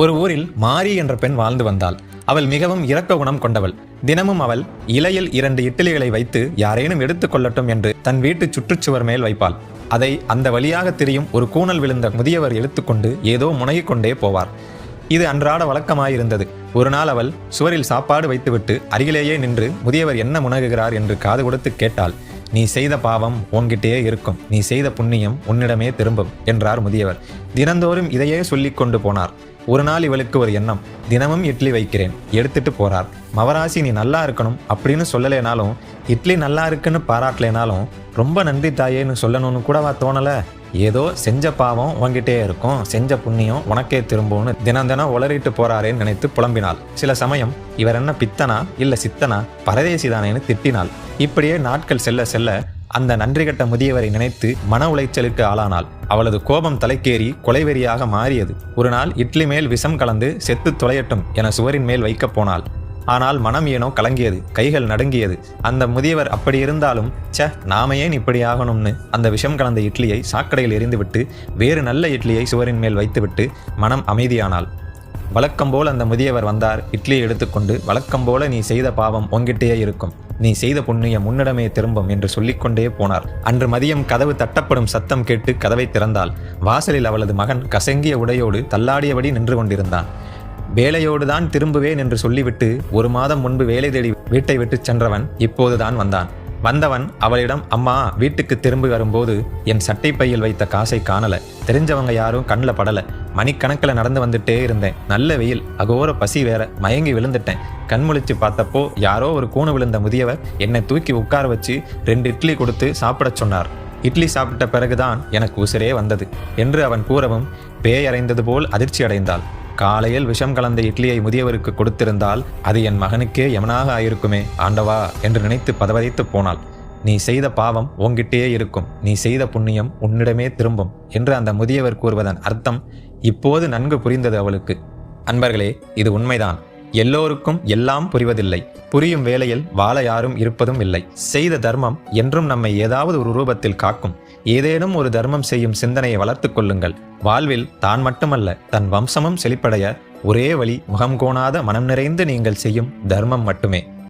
ஒரு ஊரில் மாரி என்ற பெண் வாழ்ந்து வந்தாள். அவள் மிகவும் இரக்க குணம் கொண்டவள். தினமும் அவள் இலையில் 2 இட்லிகளை வைத்து யாரேனும் எடுத்துக் கொள்ளட்டும் என்று தன் வீட்டு சுற்றுச்சுவர் மேல் வைப்பாள். அதை அந்த வழியாக திரியும் ஒரு கூணல் விழுந்த முதியவர் எடுத்துக்கொண்டு ஏதோ முனகிக் கொண்டே போவார். இது அன்றாட வழக்கமாயிருந்தது. ஒரு நாள் அவள் சுவரில் சாப்பாடு வைத்துவிட்டு அருகிலேயே நின்று முதியவர் என்ன முனகுகிறார் என்று காது கொடுத்து கேட்டாள். நீ செய்த பாவம் உன்கிட்டே இருக்கும், நீ செய்த புண்ணியம் உன்னிடமே திரும்பும் என்றார் முதியவர். தினந்தோறும் இதையே சொல்லிக் கொண்டு போனார். ஒரு நாள் இவளுக்கு ஒரு எண்ணம். தினமும் இட்லி வைக்கிறேன், எடுத்துட்டு போறார். மவராசி நீ நல்லா இருக்கணும் அப்படின்னு சொல்லலேனாலும், இட்லி நல்லா இருக்குன்னு பாராட்டலேனாலும், ரொம்ப நன்றி தாயேன்னு சொல்லணும்னு கூடவா தோணலை? ஏதோ செஞ்ச பாவம் உன்கிட்டே இருக்கும், செஞ்ச புண்ணியம் உனக்கே திரும்பும்னு தினம் உளறிட்டு போறாரேன்னு நினைத்து புலம்பினாள். சில சமயம் இவர் என்ன பித்தனா இல்ல சித்தனா, பரதேசிதானேன்னு திட்டினாள். இப்படியே நாட்கள் செல்ல செல்ல அந்த நன்றி கட்ட முதியவரை நினைத்து மன உளைச்சலுக்கு ஆளானாள். அவளது கோபம் தலைக்கேறி கொலைவெறியாக மாறியது. ஒரு நாள் இட்லி மேல் விஷம் கலந்து செத்து தொலையட்டும் என சுவரின் மேல் வைக்கப் போனாள். ஆனால் மனம் ஏனோ கலங்கியது, கைகள் நடுங்கியது. அந்த முதியவர் அப்படி இருந்தாலும் நாம ஏன் இப்படி ஆகணும்னு அந்த விஷம் கலந்த இட்லியை சாக்கடையில் எறிந்துவிட்டு வேறு நல்ல இட்லியை சுவரின் மேல் வைத்துவிட்டு மனம் அமைதியானாள். வழக்கம் போல் அந்த முதியவர் வந்தார். இட்லியை எடுத்துக்கொண்டு, வழக்கம் போல நீ செய்த பாவம் உன்கிட்டே இருக்கும், நீ செய்த புண்ணியம் முன்னிடமே திரும்பும் என்று சொல்லிக்கொண்டே போனார். அன்று மதியம் கதவு தட்டப்படும் சத்தம் கேட்டு கதவை திறந்தாள். வாசலில் அவளது மகன் கசங்கிய உடையோடு தள்ளாடியபடி நின்று கொண்டிருந்தான். வேலையோடுதான் திரும்புவேன் என்று சொல்லிவிட்டு 1 மாதம் முன்பு வேலை தேடி வீட்டை விட்டு சென்றவன் இப்போதுதான் வந்தான். வந்தவன் அவளிடம், அம்மா வீட்டுக்கு திரும்பி வரும்போது என் சட்டை பையில் வைத்த காசை காணல, தெரிஞ்சவங்க யாரும் கண்ணில் படல, மணிக்கணக்கில் நடந்து வந்துட்டே இருந்தேன், நல்ல வெயில், அகோர பசி வேற, மயங்கி விழுந்துட்டேன். கண்முழிச்சு பார்த்தப்போ யாரோ ஒரு கூணு விழுந்த முதியவர் என்னை தூக்கி உட்கார வச்சு 2 இட்லி கொடுத்து சாப்பிடச் சொன்னார். இட்லி சாப்பிட்ட பிறகுதான் எனக்கு உசிரே வந்தது என்று அவன் கூறவும் பேயறைந்தது போல் அதிர்ச்சி அடைந்தாள். காலையில் விஷம் கலந்த இட்லியை முதியவருக்கு கொடுத்திருந்தால் அது என் மகனுக்கே யமனாக ஆயிருக்குமே ஆண்டவா என்று நினைத்து பதவதைத்து போனாள். நீ செய்த பாவம் உன்கிட்டே இருக்கும், நீ செய்த புண்ணியம் உன்னிடமே திரும்பும் என்று அந்த முதியவர் கூறுவதன் அர்த்தம் இப்போது நன்கு புரிந்தது அவளுக்கு. அன்பர்களே, இது உண்மைதான். எல்லோருக்கும் எல்லாம் புரிவதில்லை. புரியும் வேளையில் வாழ யாரும் இருப்பதும் இல்லை. செய்த தர்மம் என்றும் நம்மை ஏதாவது ஒரு ரூபத்தில் காக்கும். ஏதேனும் ஒரு தர்மம் செய்யும் சிந்தனையை வளர்த்து கொள்ளுங்கள். வாழ்வில் தான் மட்டுமல்ல, தன் வம்சமும் செழிப்படைய ஒரே வழி முகம் கோணாத மனம் நிறைந்து நீங்கள் செய்யும் தர்மம் மட்டுமே.